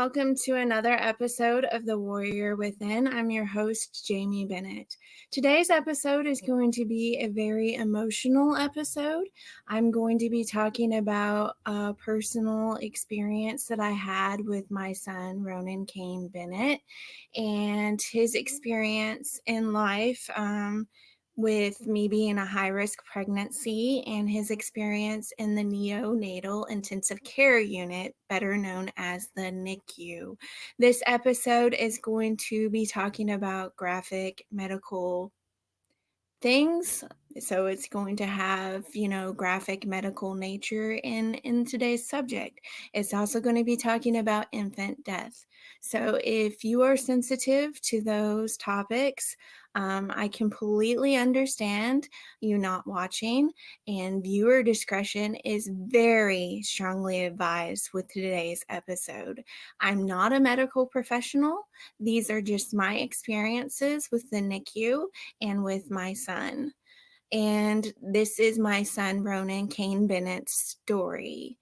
welcome to another episode of The Warrior Within. I'm your host, Jaime Bennett. Today's episode is going to be a very emotional episode. I'm going to be talking about a personal experience that I had with my son, Ronan Kane Bennett, and his experience in life with me being a high-risk pregnancy and his experience in the neonatal intensive care unit, better known as the NICU. This episode is going to be talking about graphic medical things. So it's going to have, graphic medical nature in today's subject. It's also going to be talking about infant death. So if you are sensitive to those topics, I completely understand you not watching, and viewer discretion is very strongly advised with today's episode. I'm not a medical professional. These are just my experiences with the NICU and with my son. And this is my son, Ronan Kane Bennett's story.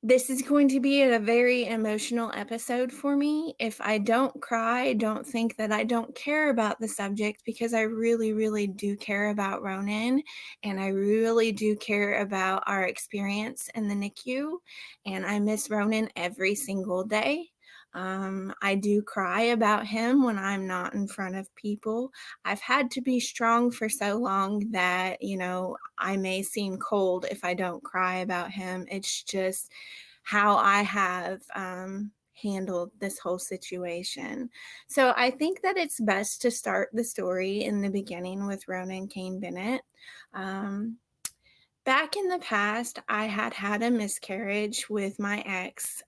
This is going to be a very emotional episode for me. If I don't cry, don't think that I don't care about the subject, because I really, really do care about Ronan, and I really do care about our experience in the NICU, and I miss Ronan every single day. I do cry about him when I'm not in front of people. I've had to be strong for so long that, I may seem cold if I don't cry about him. It's just how I have handled this whole situation. So I think that it's best to start the story in the beginning with Ronan Kane Bennett. Back in the past, I had a miscarriage with my ex,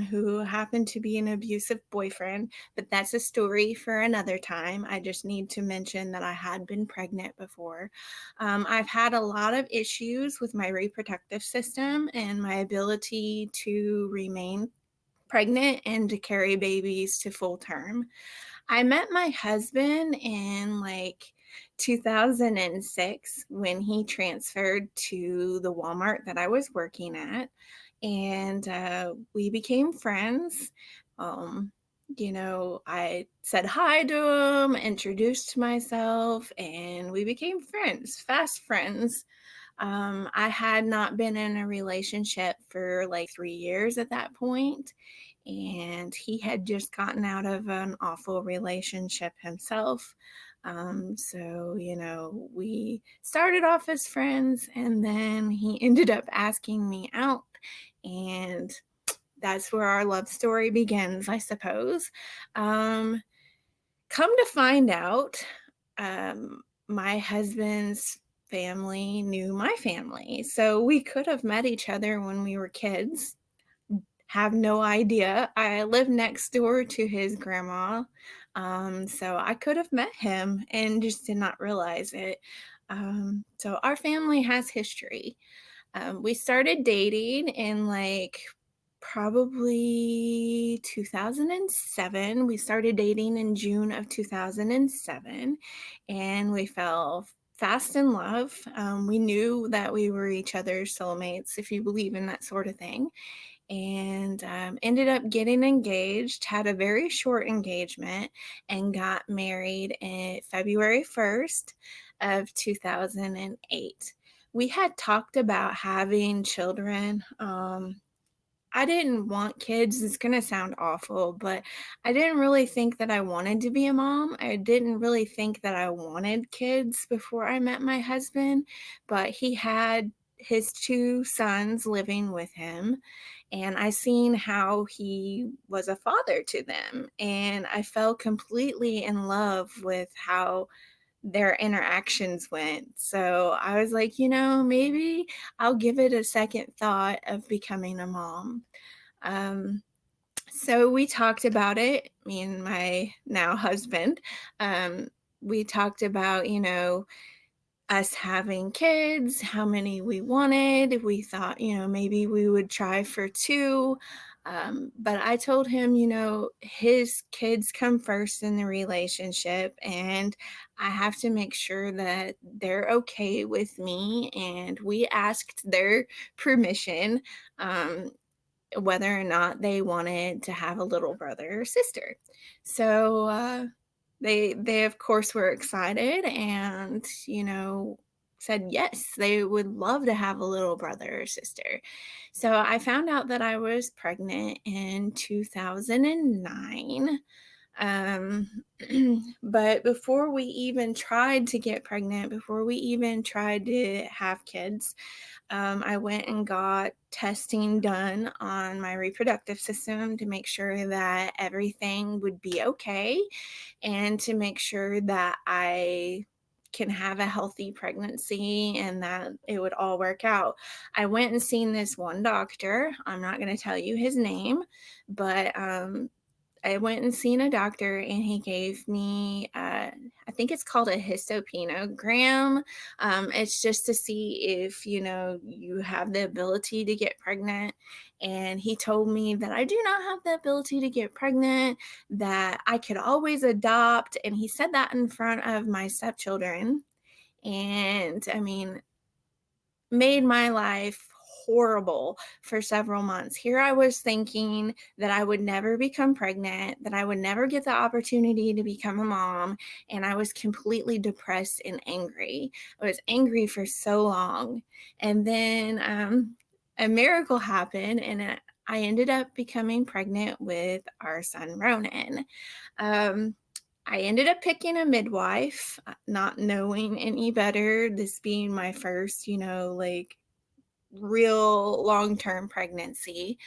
who happened to be an abusive boyfriend, but that's a story for another time. I just need to mention that I had been pregnant before. I've had a lot of issues with my reproductive system and my ability to remain pregnant and to carry babies to full term. I met my husband in 2006 when he transferred to the Walmart that I was working at, and we became friends. I said hi to him, introduced myself, and we became friends, fast friends. I had not been in a relationship for 3 years at that point, and he had just gotten out of an awful relationship himself. We started off as friends, and then he ended up asking me out, and that's where our love story begins, I suppose. Come to find out, my husband's family knew my family. So we could have met each other when we were kids. Have no idea. I live next door to his grandma. So I could have met him and just did not realize it. So our family has history. We started dating in probably 2007. We started dating in June of 2007, and we fell fast in love. We knew that we were each other's soulmates, if you believe in that sort of thing, and ended up getting engaged, had a very short engagement, and got married in February 1st of 2008. We had talked about having children. I didn't want kids. It's going to sound awful, but I didn't really think that I wanted to be a mom. I didn't really think that I wanted kids before I met my husband, but he had his two sons living with him, and I seen how he was a father to them, and I fell completely in love with how their interactions went. So I was like, maybe I'll give it a second thought of becoming a mom. So we talked about it, me and my now husband. We talked about, us having kids, how many we wanted. We thought, maybe we would try for two. But I told him, his kids come first in the relationship, and I have to make sure that they're okay with me. And we asked their permission. whether or not they wanted to have a little brother or sister. So they of course were excited and, said yes, they would love to have a little brother or sister. So I found out that I was pregnant in 2009. Um, but before we even tried to get pregnant, before we even tried to have kids, I went and got testing done on my reproductive system to make sure that everything would be okay and to make sure that I can have a healthy pregnancy and that it would all work out. I went and seen this one doctor. I'm not going to tell you his name, but I went and seen a doctor and he gave me, I think it's called a histopenogram. It's just to see if, you have the ability to get pregnant. And he told me that I do not have the ability to get pregnant, that I could always adopt. And he said that in front of my stepchildren. And I mean, made my life horrible for several months. Here I was thinking that I would never become pregnant, that I would never get the opportunity to become a mom, and I was completely depressed and angry. I was angry for so long. And then a miracle happened, and I ended up becoming pregnant with our son, Ronan. I ended up picking a midwife, not knowing any better, this being my first, real long-term pregnancy.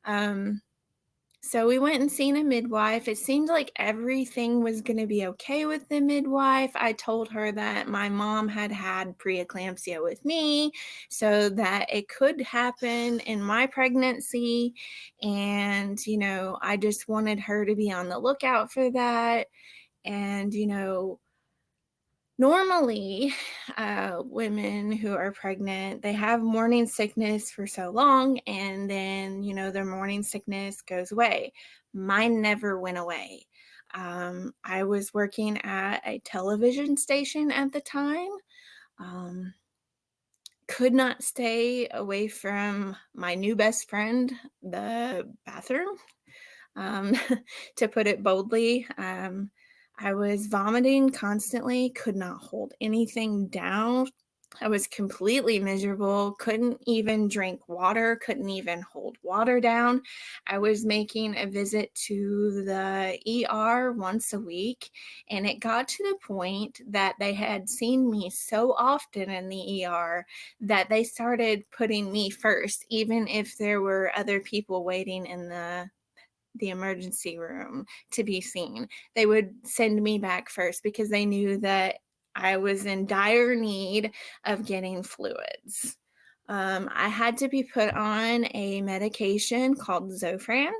So we went and seen a midwife. It seemed like everything was going to be okay with the midwife. I told her that my mom had had preeclampsia with me, so that it could happen in my pregnancy. And, I just wanted her to be on the lookout for that. And, normally women who are pregnant, they have morning sickness for so long, and then, their morning sickness goes away. Mine never went away. I was working at a television station at the time. Could not stay away from my new best friend, the bathroom. To put it boldly. I was vomiting constantly, could not hold anything down. I was completely miserable, couldn't even drink water, couldn't even hold water down. I was making a visit to the ER once a week, and it got to the point that they had seen me so often in the ER that they started putting me first, even if there were other people waiting in the emergency room to be seen. They would send me back first because they knew that I was in dire need of getting fluids. I had to be put on a medication called Zofran,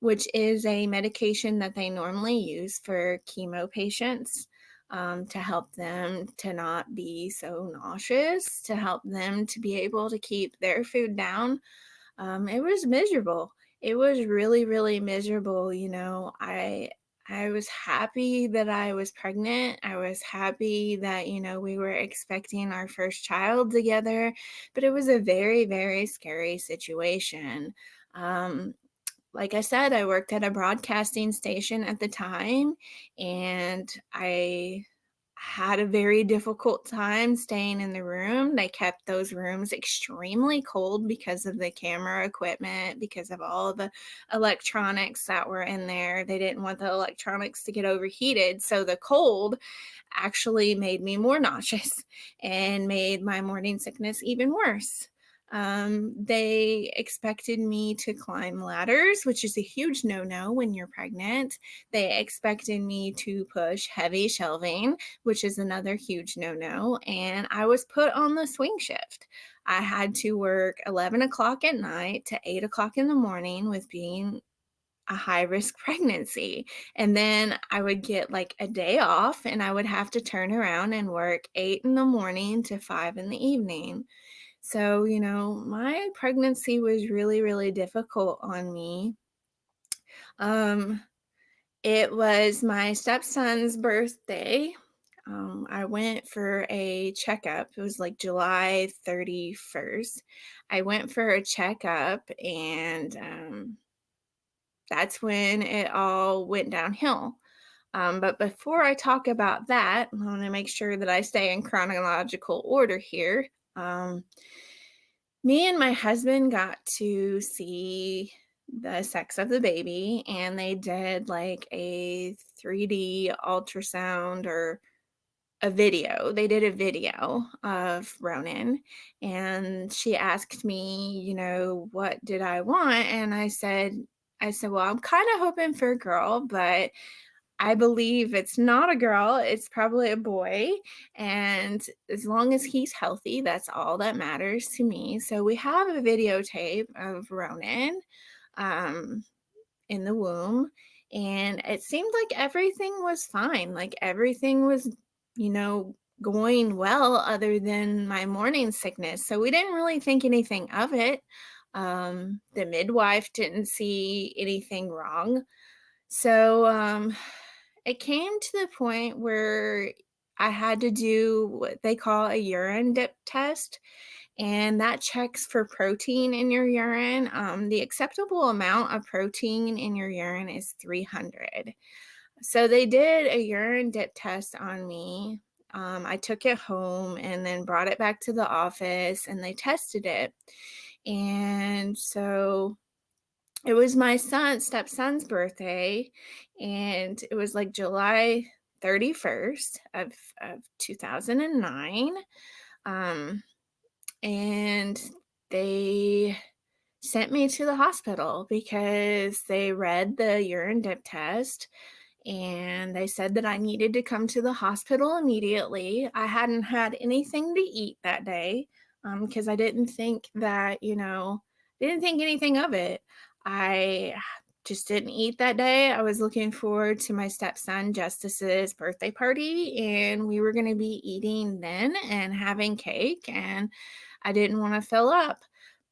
which is a medication that they normally use for chemo patients, to help them to not be so nauseous, to help them to be able to keep their food down. It was miserable. It was really, really miserable. I was happy that I was pregnant. I was happy that, we were expecting our first child together, but it was a very, very scary situation. Like I said, I worked at a broadcasting station at the time, and I had a very difficult time staying in the room. They kept those rooms extremely cold because of the camera equipment, because of all the electronics that were in there. They didn't want the electronics to get overheated. So the cold actually made me more nauseous and made my morning sickness even worse. They expected me to climb ladders, which is a huge no-no when you're pregnant. They expected me to push heavy shelving, which is another huge no-no. And I was put on the swing shift. I had to work 11 o'clock at night to 8 o'clock in the morning with being a high-risk pregnancy. And then I would get like a day off and I would have to turn around and work 8 in the morning to 5 in the evening. So, my pregnancy was really, really difficult on me. It was my stepson's birthday I went for a checkup. It was like July 31st. I went for a checkup, and that's when it all went downhill. But before I talk about that, I want to make sure that I stay in chronological order here. Me and my husband got to see the sex of the baby, and they did like a 3D ultrasound or a video. They did a video of Ronin, and she asked me, what did I want? And I said, well, I'm kind of hoping for a girl, but I believe it's not a girl, it's probably a boy, and as long as he's healthy, that's all that matters to me. So we have a videotape of Ronan um, in the womb, and it seemed like everything was fine. Like everything was, going well other than my morning sickness. So we didn't really think anything of it. The midwife didn't see anything wrong. So it came to the point where I had to do what they call a urine dip test, and that checks for protein in your urine. The acceptable amount of protein in your urine is 300. So they did a urine dip test on me. I took it home and then brought it back to the office, and they tested it. And so it was my stepson's birthday, and it was like July 31st of 2009. And they sent me to the hospital because they read the urine dip test, and they said that I needed to come to the hospital immediately. I hadn't had anything to eat that day because I didn't think that, didn't think anything of it. I just didn't eat that day. I was looking forward to my stepson Justice's birthday party, and we were going to be eating then and having cake, and I didn't want to fill up.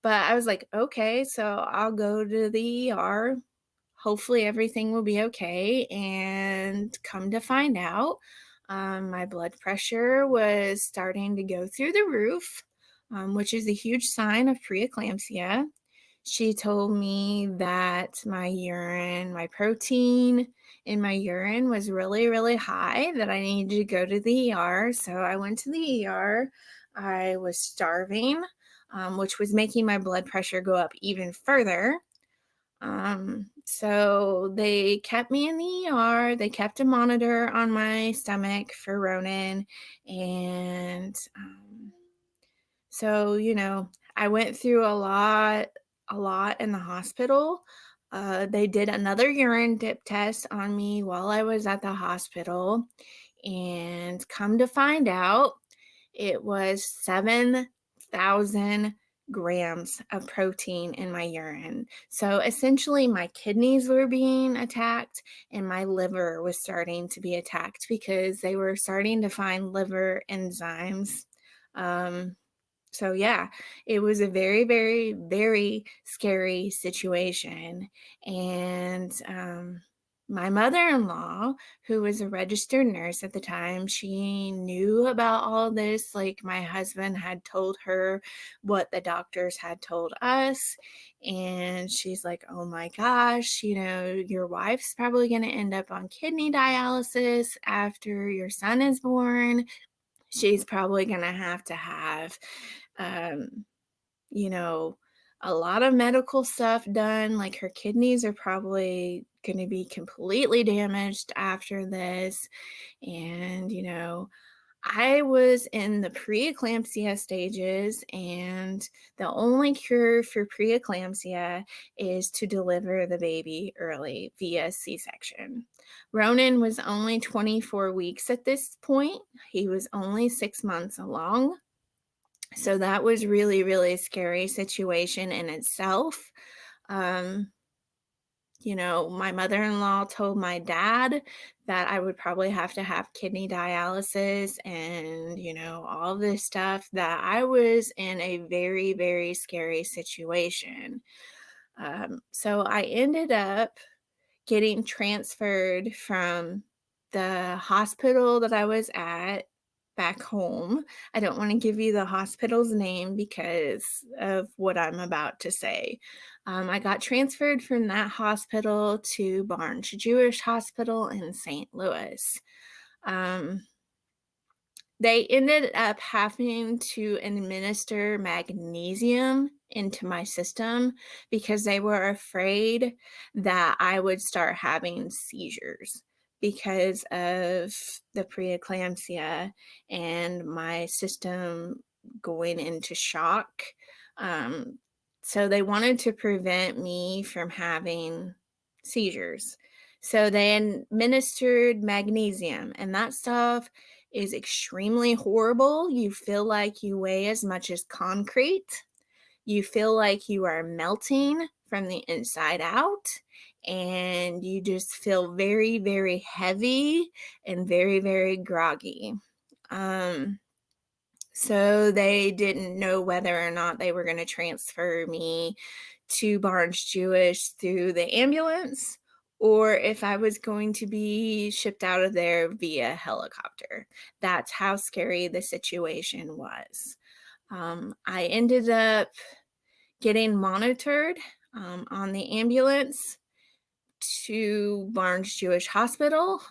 But I was like, okay, so I'll go to the ER. Hopefully everything will be okay. And come to find out, my blood pressure was starting to go through the roof, which is a huge sign of preeclampsia. She told me that my protein in my urine was really, really high, that I needed to go to the ER. So I went to the ER. I was starving, which was making my blood pressure go up even further. So they kept me in the ER. They kept a monitor on my stomach for Ronin. And so, I went through a lot in the hospital. They did another urine dip test on me while I was at the hospital. And come to find out, it was 7,000 grams of protein in my urine. So essentially, my kidneys were being attacked, and my liver was starting to be attacked because they were starting to find liver enzymes. So yeah, it was a very, very, very scary situation. And my mother-in-law, who was a registered nurse at the time, she knew about all this. Like, my husband had told her what the doctors had told us. And she's like, oh my gosh, your wife's probably going to end up on kidney dialysis after your son is born. She's probably going to have, you know, a lot of medical stuff done. Like, her kidneys are probably going to be completely damaged after this. And, I was in the preeclampsia stages, and the only cure for preeclampsia is to deliver the baby early via C-section. Ronan was only 24 weeks at this point. He was only 6 months along. So that was really, really scary situation in itself. My mother-in-law told my dad that I would probably have to have kidney dialysis and, all this stuff, that I was in a very, very scary situation. So I ended up getting transferred from the hospital that I was at back home, I don't want to give you the hospital's name because of what I'm about to say. I got transferred from that hospital to Barnes Jewish Hospital in St. Louis. They ended up having to administer magnesium into my system because they were afraid that I would start having seizures because of the preeclampsia and my system going into shock. So they wanted to prevent me from having seizures. So they administered magnesium, and that stuff is extremely horrible. You feel like you weigh as much as concrete. You feel like you are melting from the inside out, and you just feel very, very heavy and very, very groggy. So they didn't know whether or not they were going to transfer me to Barnes Jewish through the ambulance or if I was going to be shipped out of there via helicopter. That's how scary the situation was. I ended up getting monitored on the ambulance to Barnes Jewish Hospital.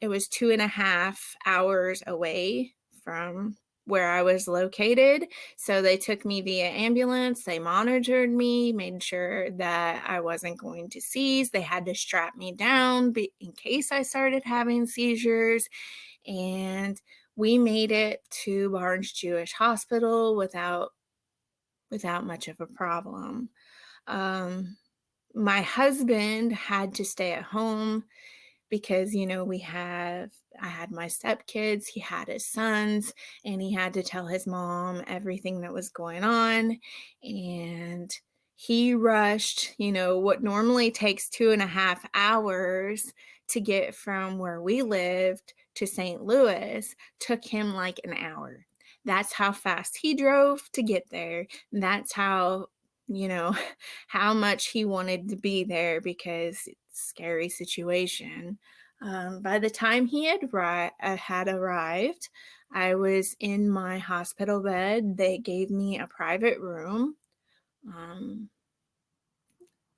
It was 2.5 hours away from where I was located. So they took me via ambulance. They monitored me, made sure that I wasn't going to seize. They had to strap me down in case I started having seizures. And we made it to Barnes Jewish Hospital without much of a problem. My husband had to stay at home because, I had my stepkids, he had his sons, and he had to tell his mom everything that was going on. And he rushed, what normally takes 2.5 hours to get from where we lived to St. Louis took him like an hour. That's how fast he drove to get there. That's how how much he wanted to be there because it's a scary situation. By the time he had arrived, I was in my hospital bed. They gave me a private room.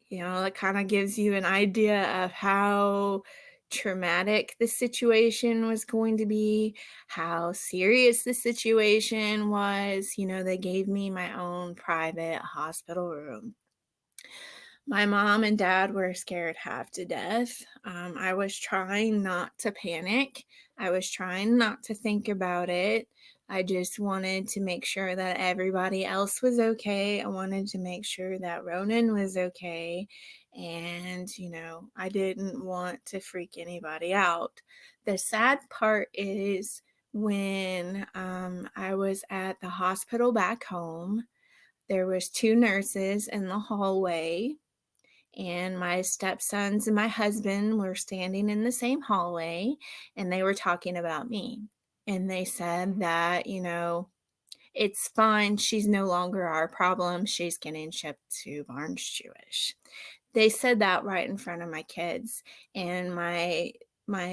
It kind of gives you an idea of how traumatic the situation was going to be, how serious the situation was. They gave me my own private hospital room. My mom and dad were scared half to death. I was trying not to panic. I was trying not to think about it. I just wanted to make sure that everybody else was okay. I wanted to make sure that Ronan was okay. And, I didn't want to freak anybody out. The sad part is when I was at the hospital back home, there was 2 nurses in the hallway. And my stepsons and my husband were standing in the same hallway, and they were talking about me. And they said that, it's fine. She's no longer our problem. She's getting shipped to Barnes Jewish. They said that right in front of my kids. And my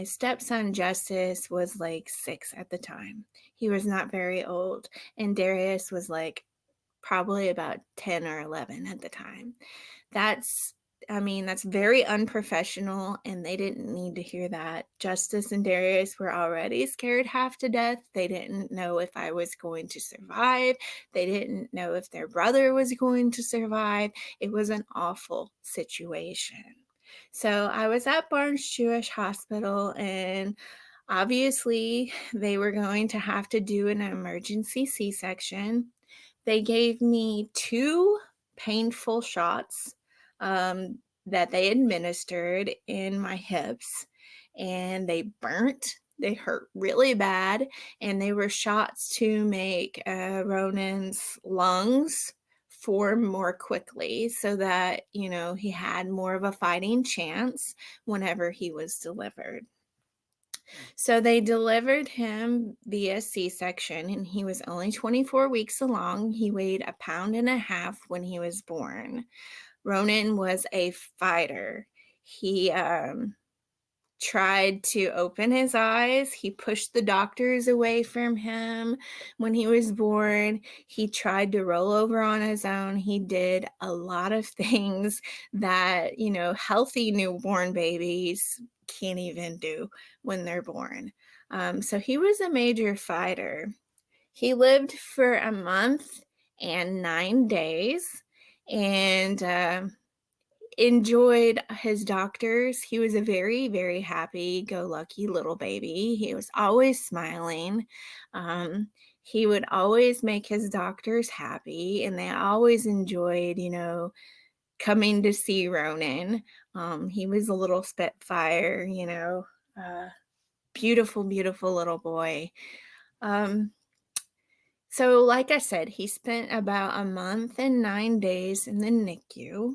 stepson Justice was like 6 at the time. He was not very old. And Darius was like probably about 10 or 11 at the time. That's very unprofessional, and they didn't need to hear that. Justice and Darius were already scared half to death. They didn't know if I was going to survive. They didn't know if their brother was going to survive. It was an awful situation. So I was at Barnes Jewish Hospital, and obviously they were going to have to do an emergency C-section. They gave me 2 painful shots that they administered in my hips, and they burnt. They hurt really bad, and they were shots to make Ronan's lungs form more quickly so that, he had more of a fighting chance whenever he was delivered. So they delivered him via C-section, and he was only 24 weeks along. He weighed 1.5 pounds when he was born. Ronan was a fighter. He tried to open his eyes. He pushed the doctors away from him when he was born. He tried to roll over on his own. He did a lot of things that, healthy newborn babies can't even do when they're born. So he was a major fighter. He lived for a month and 9 days and enjoyed his doctors. He was a very, very happy-go-lucky little baby. He was always smiling. He would always make his doctors happy, and they always enjoyed, coming to see Ronin. He was a little spitfire, beautiful, beautiful little boy. So like I said, he spent about a month and 9 days in the NICU.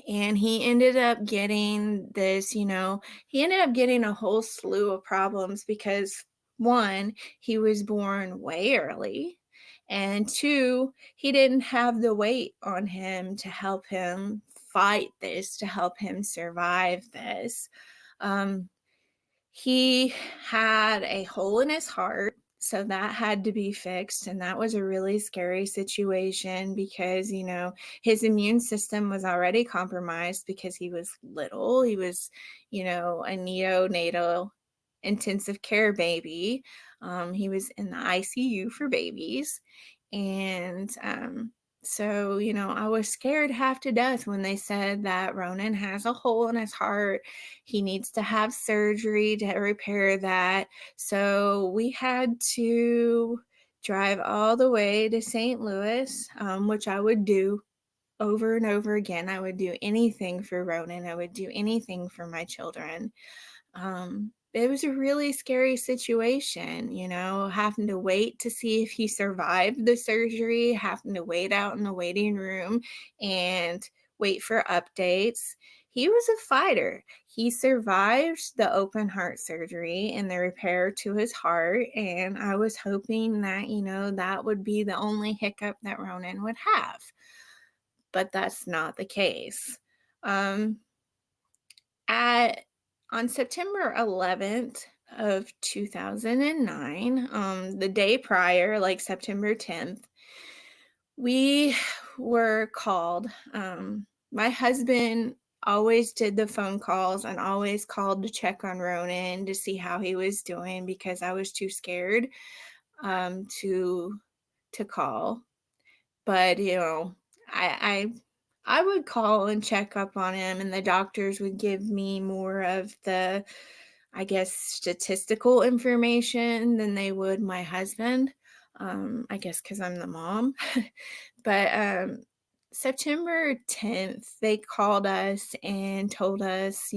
And he ended up getting a whole slew of problems because, one, he was born way early, and two, he didn't have the weight on him to help him fight this, to help him survive this. He had a hole in his heart, so that had to be fixed, and that was a really scary situation because, his immune system was already compromised because he was little. He was, a neonatal intensive care baby. He was in the ICU for babies, and so, I was scared half to death when they said that Ronan has a hole in his heart. He needs to have surgery to repair that. So we had to drive all the way to St. Louis, which I would do over and over again. I would do anything for Ronan. I would do anything for my children. It was a really scary situation, having to wait to see if he survived the surgery, having to wait out in the waiting room and wait for updates. He was a fighter. He survived the open heart surgery and the repair to his heart. And I was hoping that, that would be the only hiccup that Ronan would have. But that's not the case. On September 11th of 2009, the day prior, like September 10th, we were called. My husband always did the phone calls and always called to check on Ronan to see how he was doing because I was too scared to call. But, I would call and check up on him, and the doctors would give me more of the, I guess, statistical information than they would my husband. I guess because I'm the mom. But September 10th, they called us and told us,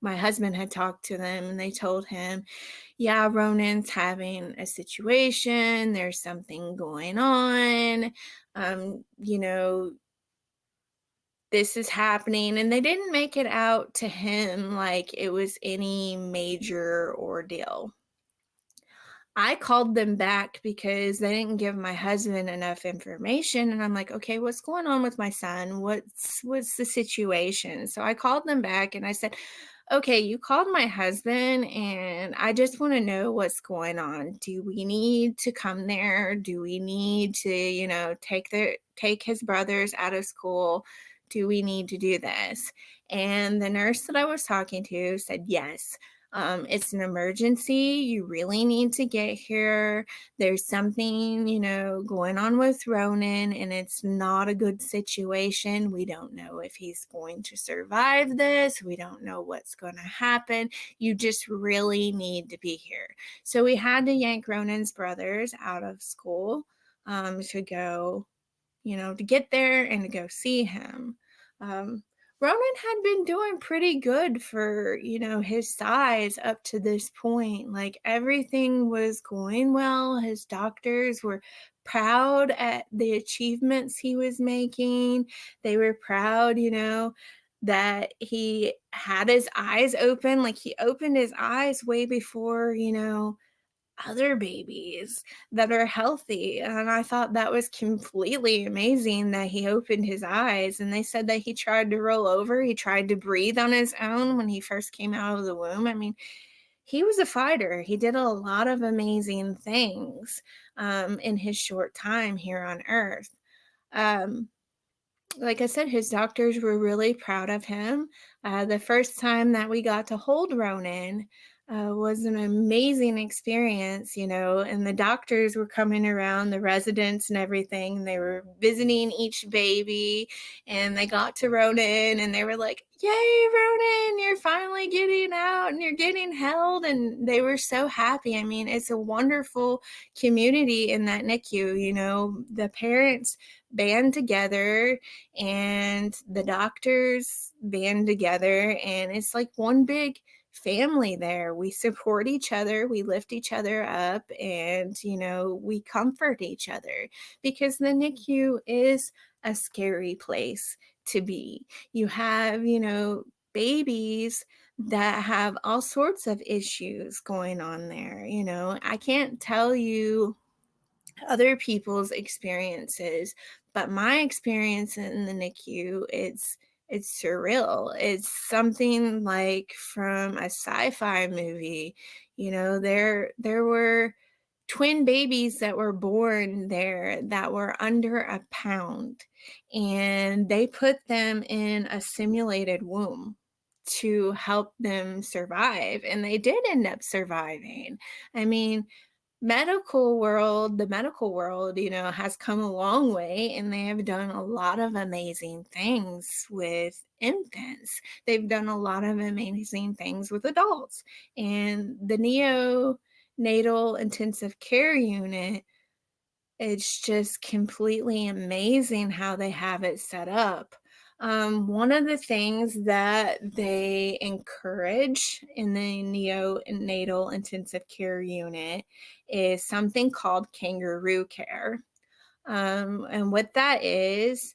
my husband had talked to them and they told him, yeah, Ronan's having a situation. There's something going on. This is happening. And they didn't make it out to him like it was any major ordeal. I called them back because they didn't give my husband enough information. And I'm like, okay, what's going on with my son? What's the situation? So I called them back and I said, okay, you called my husband and I just want to know what's going on. Do we need to come there? Do we need to, take his brothers out of school? Do we need to do this? And the nurse that I was talking to said, yes. It's an emergency. You really need to get here. There's something, going on with Ronan, and it's not a good situation. We don't know if he's going to survive this. We don't know what's going to happen. You just really need to be here. So we had to yank Ronan's brothers out of school to go, to get there and to go see him. Ronan had been doing pretty good for, his size up to this point. Like everything was going well. His doctors were proud at the achievements he was making. They were proud, that he had his eyes open. Like he opened his eyes way before, other babies that are healthy. And I thought that was completely amazing that he opened his eyes. And they said that he tried to roll over. He tried to breathe on his own when he first came out of the womb. I mean, he was a fighter. He did a lot of amazing things in his short time here on Earth. Like I said, his doctors were really proud of him. The first time that we got to hold Ronan was an amazing experience, and the doctors were coming around, the residents and everything, and they were visiting each baby, and they got to Ronan, and they were like, "Yay, Ronan, you're finally getting out, and you're getting held," and they were so happy. I mean, it's a wonderful community in that NICU, the parents band together and the doctors band together, and it's like one big family there. We support each other, we lift each other up, and we comfort each other, because the NICU is a scary place to be. You have babies that have all sorts of issues going on there. I can't tell you other people's experiences, but my experience in the NICU, it's surreal. It's something like from a sci-fi movie. There were twin babies that were born there that were under a pound, and they put them in a simulated womb to help them survive, and they did end up surviving. I mean, the medical world, has come a long way, and they have done a lot of amazing things with infants. They've done a lot of amazing things with adults. And the neonatal intensive care unit, it's just completely amazing how they have it set up. One of the things that they encourage in the neonatal intensive care unit is something called kangaroo care. And what that is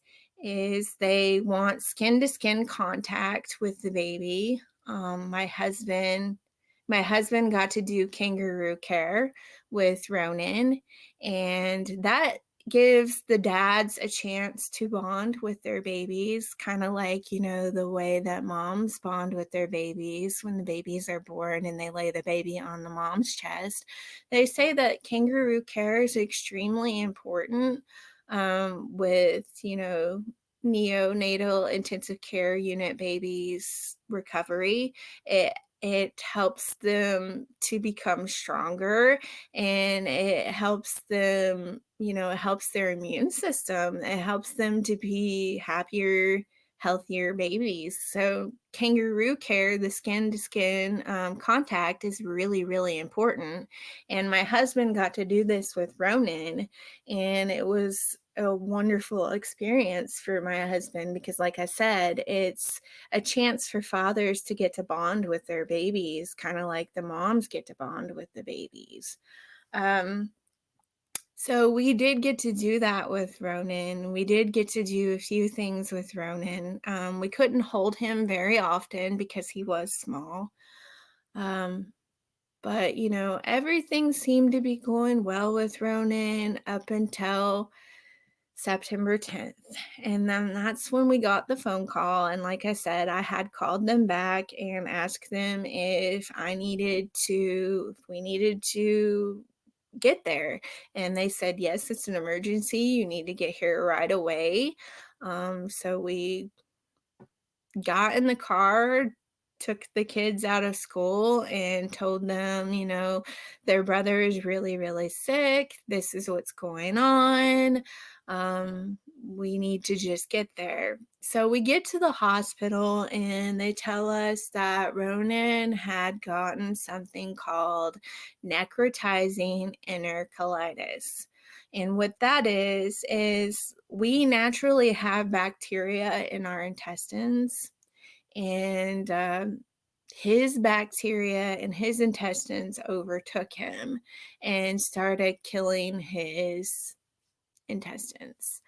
they want skin-to-skin contact with the baby. My husband got to do kangaroo care with Ronan, and that gives the dads a chance to bond with their babies, kind of like, the way that moms bond with their babies when the babies are born and they lay the baby on the mom's chest. They say that kangaroo care is extremely important with, neonatal intensive care unit babies' recovery. It helps them to become stronger, and it helps them, it helps their immune system. It helps them to be happier, healthier babies. So kangaroo care, the skin-to-skin contact, is really, really important. And my husband got to do this with Ronan, and it was a wonderful experience for my husband, because like I said, it's a chance for fathers to get to bond with their babies, kind of like the moms get to bond with the babies. So we did get to do that with Ronan. We did get to do a few things with Ronan. We couldn't hold him very often because he was small. But, everything seemed to be going well with Ronan up until September 10th. And then that's when we got the phone call. And like I said, I had called them back and asked them if we needed to get there. And they said, yes, it's an emergency. You need to get here right away. So we got in the car, took the kids out of school, and told them, their brother is really, really sick. This is what's going on. We need to just get there. So we get to the hospital, and they tell us that Ronan had gotten something called necrotizing colitis. And what that is we naturally have bacteria in our intestines, and his bacteria in his intestines overtook him and started killing his intestines.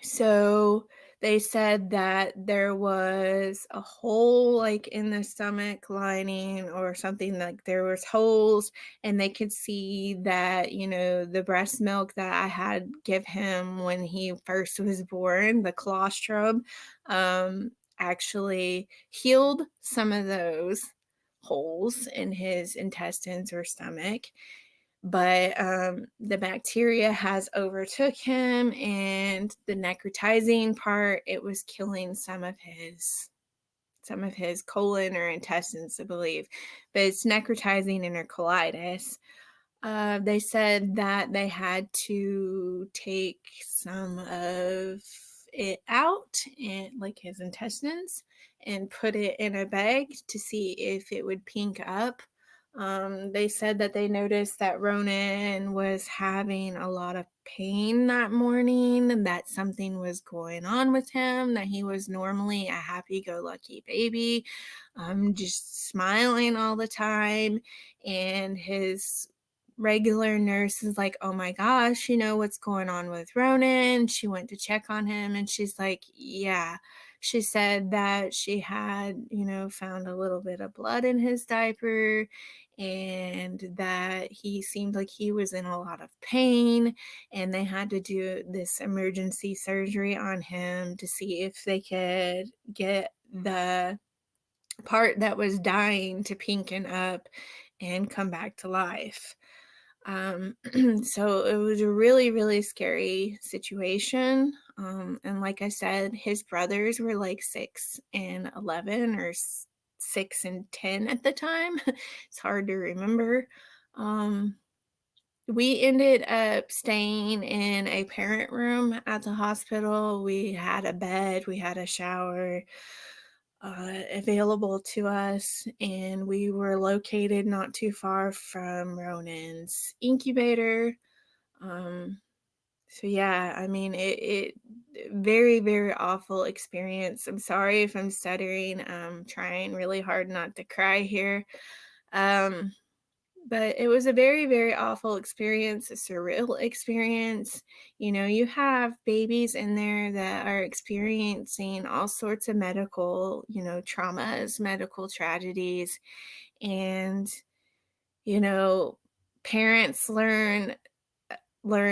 So They said that there was a hole like in the stomach lining or something, like there was holes, and they could see that, the breast milk that I had give him when he first was born, the colostrum, actually healed some of those holes in his intestines or stomach. But the bacteria has overtook him, and the necrotizing part, it was killing some of his colon or intestines, I believe. But it's necrotizing enterocolitis. They said that they had to take some of it out, and like his intestines, and put it in a bag to see if it would pink up. They said that they noticed that Ronan was having a lot of pain that morning, and that something was going on with him, that he was normally a happy-go-lucky baby, just smiling all the time. And his regular nurse is like, oh my gosh, what's going on with Ronan? She went to check on him, and she's like, yeah. She said that she had, found a little bit of blood in his diaper, and that he seemed like he was in a lot of pain, and they had to do this emergency surgery on him to see if they could get the part that was dying to pinken up and come back to life. So it was a really, really scary situation. And like I said, his brothers were like 6 and 11, or 6 and 10 at the time. It's hard to remember. We ended up staying in a parent room at the hospital. We had a bed, we had a shower available to us, and we were located not too far from Ronan's incubator. So yeah, I mean, it very, very awful experience. I'm sorry if I'm stuttering. I'm trying really hard not to cry here. But it was a very, very awful experience, a surreal experience. You have babies in there that are experiencing all sorts of medical, traumas, medical tragedies. And, parents learn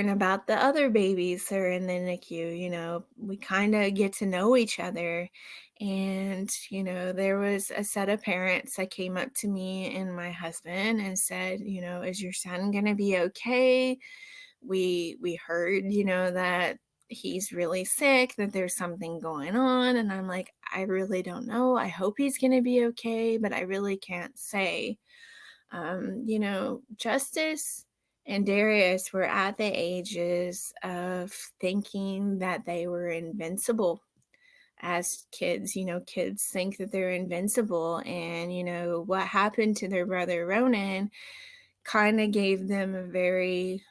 about the other babies that are in the NICU. We kind of get to know each other. And, there was a set of parents that came up to me and my husband and said, is your son going to be okay? We heard, that he's really sick, that there's something going on. And I'm like, I really don't know. I hope he's going to be okay, but I really can't say. Justice and Darius were at the ages of thinking that they were invincible. As kids, kids think that they're invincible. And, what happened to their brother Ronan kind of gave them a very,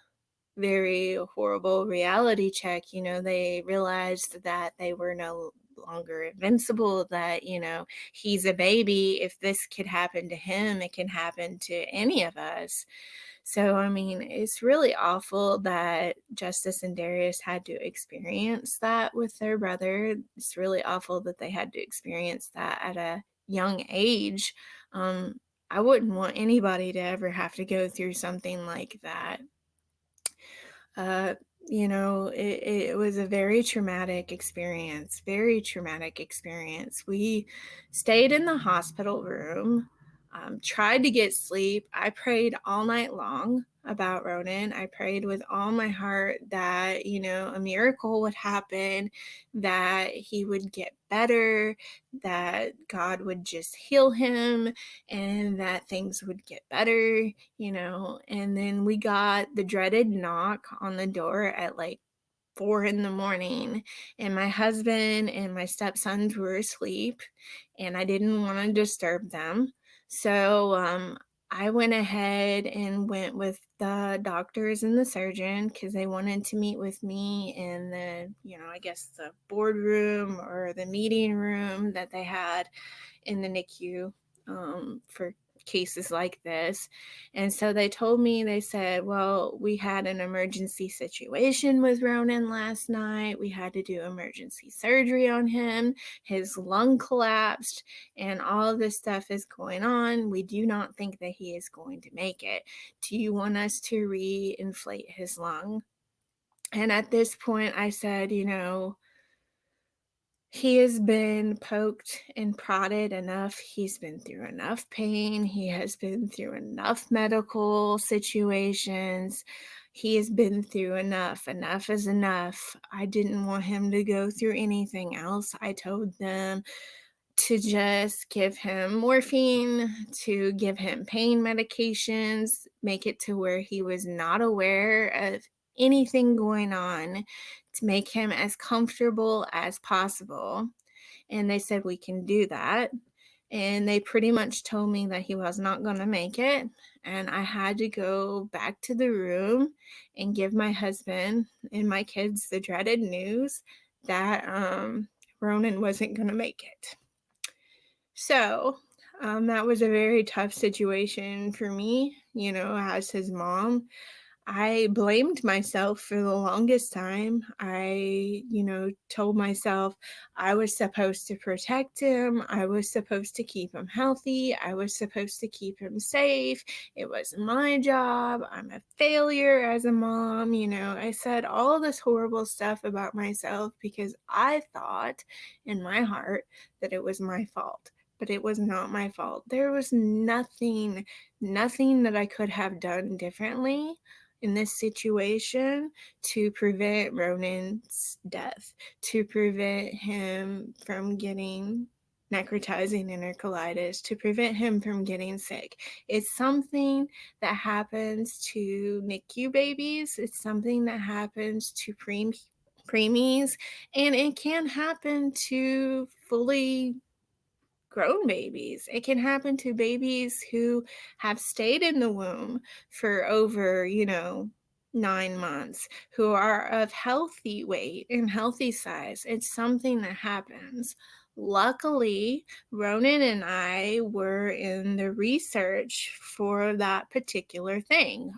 very horrible reality check. They realized that they were no longer invincible, that, he's a baby. If this could happen to him, it can happen to any of us. So, I mean, it's really awful that Justice and Darius had to experience that with their brother. It's really awful that they had to experience that at a young age. I wouldn't want anybody to ever have to go through something like that. It was a very traumatic experience, very traumatic experience. We stayed in the hospital room, tried to get sleep. I prayed all night long about Ronan. I prayed with all my heart that, a miracle would happen, that he would get better, that God would just heal him, and that things would get better, And then we got the dreaded knock on the door at like 4 a.m, and my husband and my stepsons were asleep, and I didn't want to disturb them. So I went ahead and went with the doctors and the surgeon, because they wanted to meet with me in the, I guess the boardroom or the meeting room that they had in the NICU, for cases like this. And so they told me, they said, well, we had an emergency situation with Ronan last night. We had to do emergency surgery on him. His lung collapsed and all this stuff is going on. We do not think that he is going to make it. Do you want us to re-inflate his lung? And at this point I said, he has been poked and prodded enough. He's been through enough pain. He has been through enough medical situations. He has been through enough. Enough is enough. I didn't want him to go through anything else. I told them to just give him morphine, to give him pain medications, make it to where he was not aware of anything going on, to make him as comfortable as possible. And they said, we can do that. And they pretty much told me that he was not going to make it. And I had to go back to the room and give my husband and my kids the dreaded news that Ronan wasn't going to make it. So that was a very tough situation for me, as his mom. I blamed myself for the longest time. I, told myself I was supposed to protect him. I was supposed to keep him healthy. I was supposed to keep him safe. It was my job. I'm a failure as a mom. I said all this horrible stuff about myself because I thought in my heart that it was my fault. But it was not my fault. There was nothing that I could have done differently in this situation to prevent Ronan's death, to prevent him from getting necrotizing enterocolitis, to prevent him from getting sick. It's something that happens to NICU babies. It's something that happens to preemies, and it can happen to fully grown babies. It can happen to babies who have stayed in the womb for over, 9 months, who are of healthy weight and healthy size. It's something that happens. Luckily, Ronan and I were in the research for that particular thing,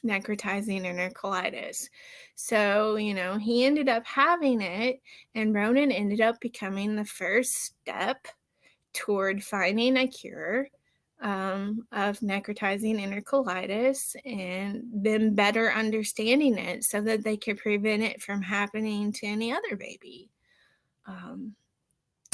necrotizing enterocolitis. So, he ended up having it, and Ronan ended up becoming the first step toward finding a cure of necrotizing enterocolitis and them better understanding it so that they could prevent it from happening to any other baby.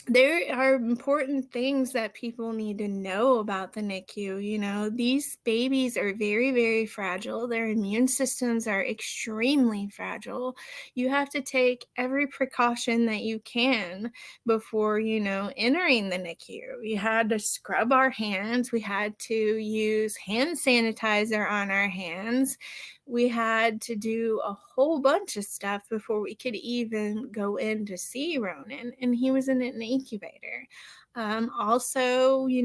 There are important things that people need to know about the NICU. These babies are very, very fragile. Their immune systems are extremely fragile. You have to take every precaution that you can before, entering the NICU. We had to scrub our hands. We had to use hand sanitizer on our hands. We had to do a whole bunch of stuff before we could even go in to see Ronan, and he was in an incubator. Also, in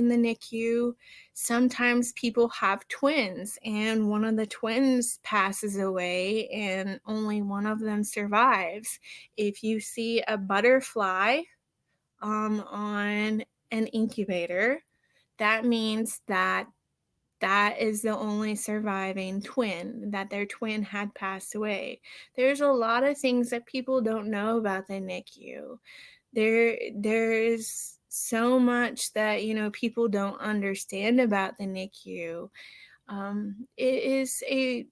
the NICU, sometimes people have twins, and one of the twins passes away and only one of them survives. If you see a butterfly on an incubator, that means that is the only surviving twin, that their twin had passed away. There's a lot of things that people don't know about the NICU. There's so much that, people don't understand about the NICU. It is a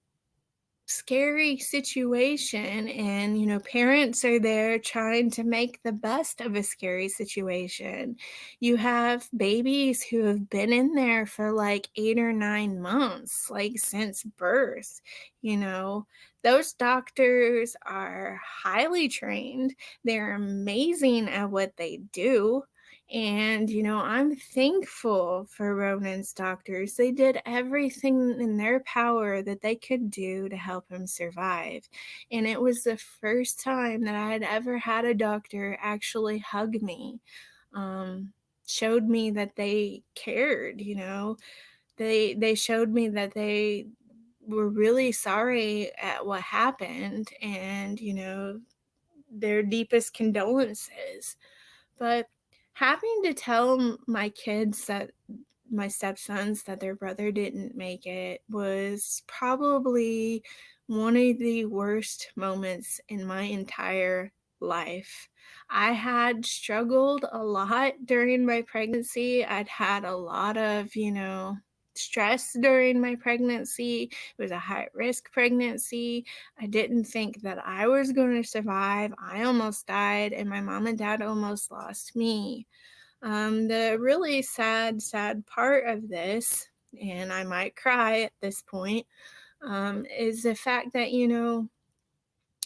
scary situation, and parents are there trying to make the best of a scary situation. You have babies who have been in there for like 8 or 9 months, like since birth. Those doctors are highly trained. They're amazing at what they do. And, I'm thankful for Ronan's doctors. They did everything in their power that they could do to help him survive. And it was the first time that I had ever had a doctor actually hug me, showed me that they cared, They showed me that they were really sorry at what happened and, their deepest condolences. But having to tell my kids that my stepsons that their brother didn't make it was probably one of the worst moments in my entire life. I had struggled a lot during my pregnancy. I'd had a lot of, stress during my pregnancy. It was a high risk pregnancy. I didn't think that I was going to survive. I almost died, and my mom and dad almost lost me. The really sad part of this, and I might cry at this point, is the fact that,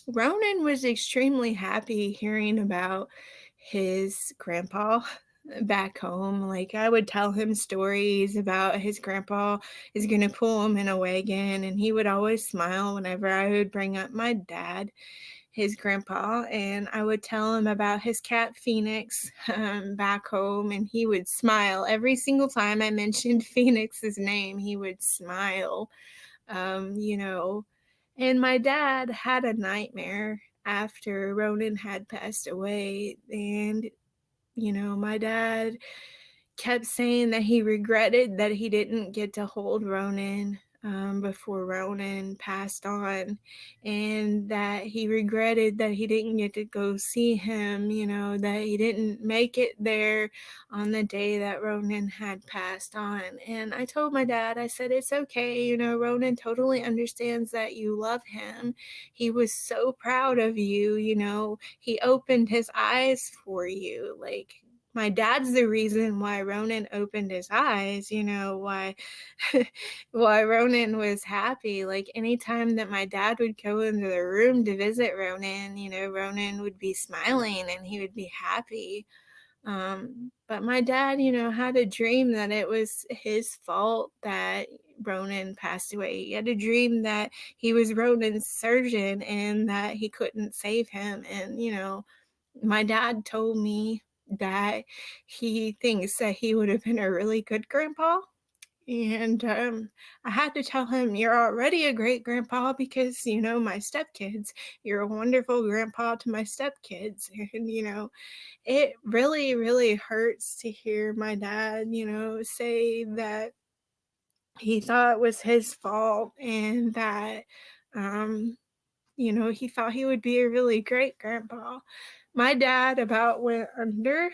Ronan was extremely happy hearing about his grandpa back home. Like, I would tell him stories about his grandpa is going to pull him in a wagon, and he would always smile whenever I would bring up my dad, his grandpa, and I would tell him about his cat Phoenix back home, and he would smile every single time I mentioned Phoenix's name. He would smile, you know. And my dad had a nightmare after Ronan had passed away, and my dad kept saying that he regretted that he didn't get to hold Ronan before Ronan passed on, and that he regretted that he didn't get to go see him, that he didn't make it there on the day that Ronan had passed on. And I told my dad, I said, it's okay, Ronan totally understands that you love him. He was so proud of you, he opened his eyes for you. Like, my dad's the reason why Ronan opened his eyes, why why Ronan was happy. Like, anytime that my dad would go into the room to visit Ronan, Ronan would be smiling and he would be happy. But my dad, had a dream that it was his fault that Ronan passed away. He had a dream that he was Ronan's surgeon and that he couldn't save him. And, my dad told me that he thinks that he would have been a really good grandpa. And I had to tell him, you're already a great grandpa because, my stepkids, you're a wonderful grandpa to my stepkids. And, it really, really hurts to hear my dad, say that he thought it was his fault and that, he thought he would be a really great grandpa. My dad about went under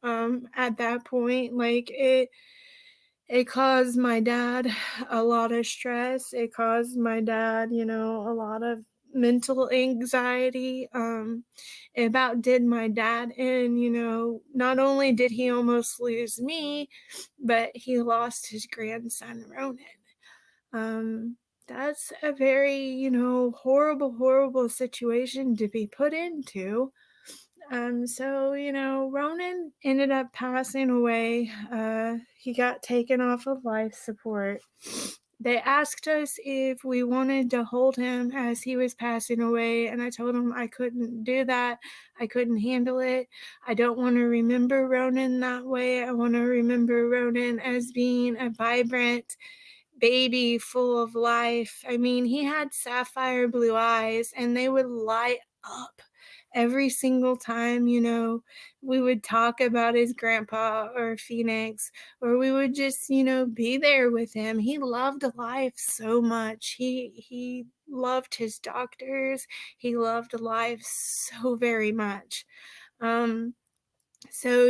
at that point. Like, it caused my dad a lot of stress. It caused my dad, a lot of mental anxiety. It about did my dad in, not only did he almost lose me, but he lost his grandson, Ronan. That's a very, horrible, horrible situation to be put into. So, Ronan ended up passing away. He got taken off of life support. They asked us if we wanted to hold him as he was passing away, and I told them I couldn't do that. I couldn't handle it. I don't want to remember Ronan that way. I want to remember Ronan as being a vibrant baby full of life. I mean, he had sapphire blue eyes, and they would light up every single time, we would talk about his grandpa or Phoenix, or we would just, be there with him. He loved life so much. He loved his doctors. He loved life so very much. So,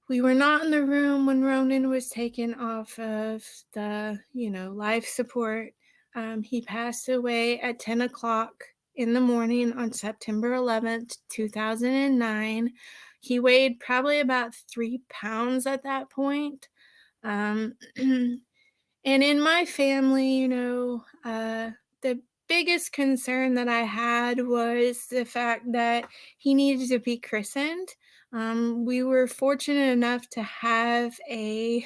we were not in the room when Ronan was taken off of the, life support. He passed away at 10 o'clock in the morning on September 11th, 2009. He weighed probably about 3 pounds at that point. And in my family, the biggest concern that I had was the fact that he needed to be christened. We were fortunate enough to have a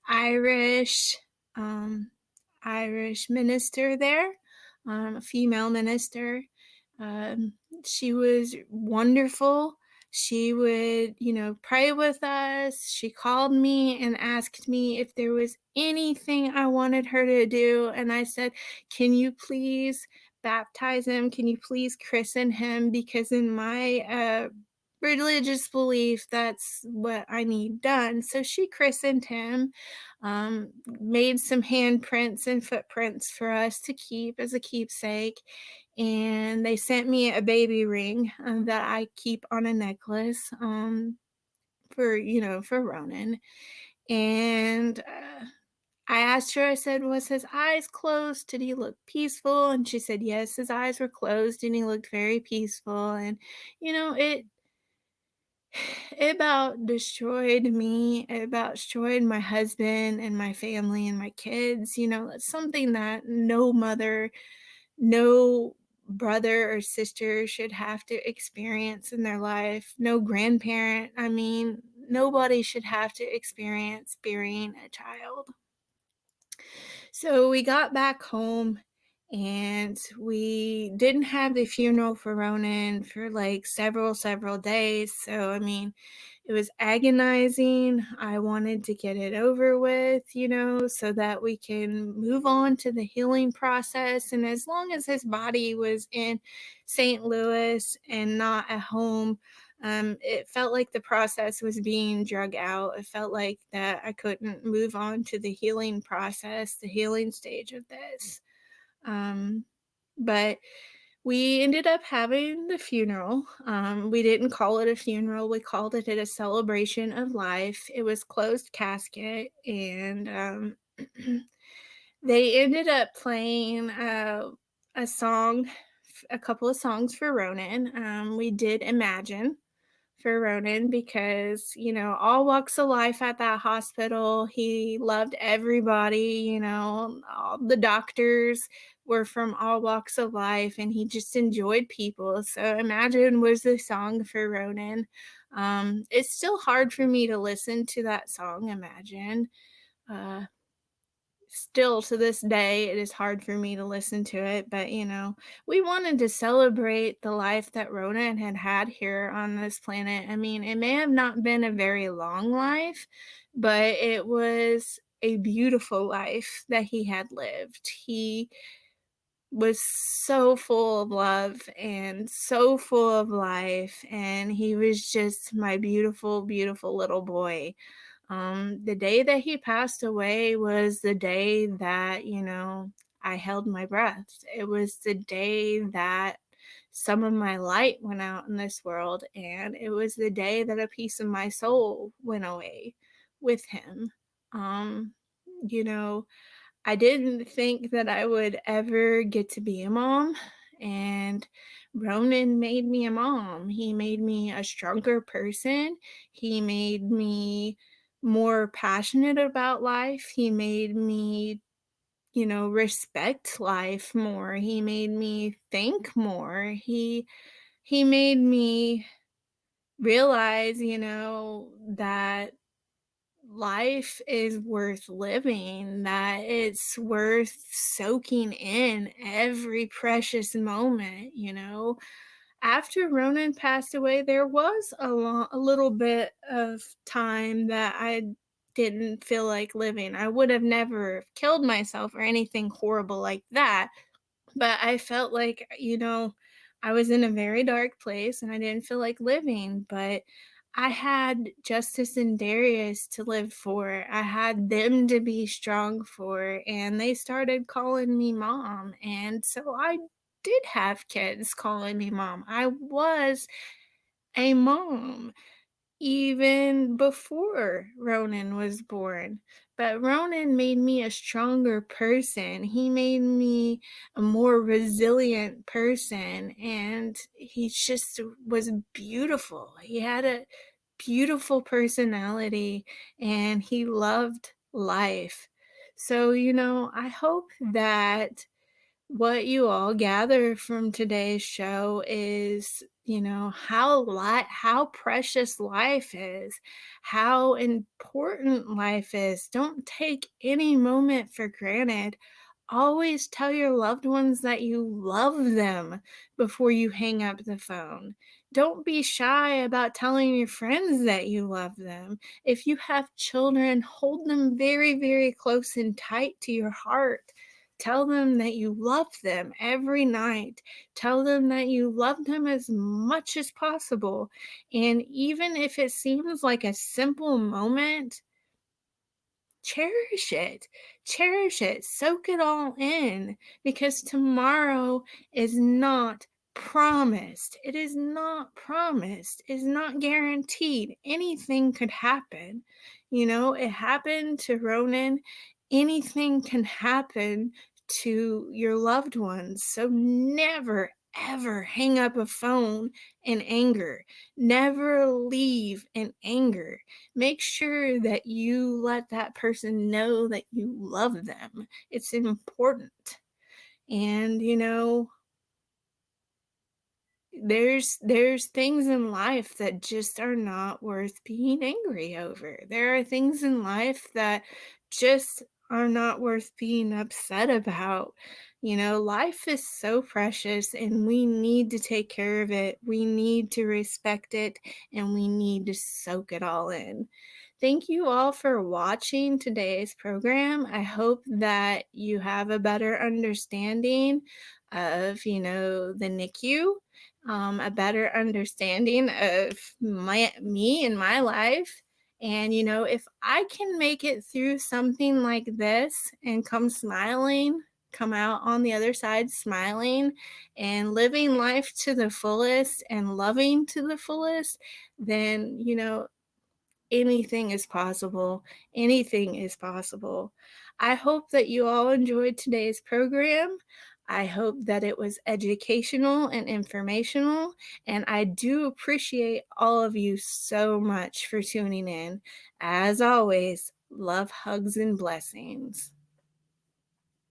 Irish Irish minister there, a female minister. She was wonderful. She would, pray with us. She called me and asked me if there was anything I wanted her to do. And I said, can you please baptize him? Can you please christen him? Because in my religious belief that's what I need done. So she christened him, made some handprints and footprints for us to keep as a keepsake. And they sent me a baby ring that I keep on a necklace for Ronan. And I asked her, I said, was his eyes closed? Did he look peaceful? And she said, yes, his eyes were closed and he looked very peaceful. And, it about destroyed me. It about destroyed my husband and my family and my kids. That's something that no mother, no brother or sister should have to experience in their life. No grandparent. I mean, nobody should have to experience burying a child. So we got back home and we didn't have the funeral for Ronan for like several days. So, I mean, it was agonizing. I wanted to get it over with, so that we can move on to the healing process. And as long as his body was in St. Louis and not at home, it felt like the process was being drug out. It felt like that I couldn't move on to the healing process, the healing stage of this. But we ended up having the funeral. We didn't call it a funeral. We called it a celebration of life. It was closed casket, and they ended up playing a song, a couple of songs for Ronan. We did Imagine for Ronan because, all walks of life at that hospital. He loved everybody, all the doctors were from all walks of life and he just enjoyed people. So Imagine was the song for Ronan. It's still hard for me to listen to that song, Imagine. Still to this day, it is hard for me to listen to it, but we wanted to celebrate the life that Ronan had here on this planet. I mean, it may have not been a very long life, but it was a beautiful life that he had lived. He was so full of love and so full of life, and he was just my beautiful, beautiful little boy. The day that he passed away was the day that, I held my breath. It was the day that some of my light went out in this world, and it was the day that a piece of my soul went away with him. Um, you know, I didn't think that I would ever get to be a mom, and Ronan made me a mom. He made me a stronger person. He made me more passionate about life. He made me, respect life more. He made me think more. He made me realize, that life is worth living, that it's worth soaking in every precious moment. After Ronan passed away, there was a little bit of time that I didn't feel like living. I would have never killed myself or anything horrible like that, but I felt like, I was in a very dark place and I didn't feel like living, but I had Justice and Darius to live for. I had them to be strong for, and they started calling me mom. And so I did have kids calling me mom. I was a mom even before Ronan was born. But Ronan made me a stronger person. He made me a more resilient person. And he just was beautiful. He had a beautiful personality and he loved life. So, I hope that what you all gather from today's show is, how precious life is, how important life is. Don't take any moment for granted. Always tell your loved ones that you love them before you hang up the phone. Don't be shy about telling your friends that you love them. If you have children, hold them very, very close and tight to your heart. Tell them that you love them every night. Tell them that you love them as much as possible. And even if it seems like a simple moment, cherish it. Cherish it. Soak it all in, because tomorrow is not promised. It is not promised. It's not guaranteed. Anything could happen. It happened to Ronan. Anything can happen to your loved ones. So never, ever hang up a phone in anger. Never leave in anger. Make sure that you let that person know that you love them. It's important. And there's things in life that just are not worth being angry over. There are things in life that just are not worth being upset about. Life is so precious, and we need to take care of it. We need to respect it, and we need to soak it all in. Thank you all for watching today's program. I hope that you have a better understanding of, the NICU, a better understanding of me and my life. And, if I can make it through something like this and come out on the other side smiling and living life to the fullest and loving to the fullest, then, anything is possible. Anything is possible. I hope that you all enjoyed today's program. I hope that it was educational and informational, and I do appreciate all of you so much for tuning in. As always, love, hugs, and blessings.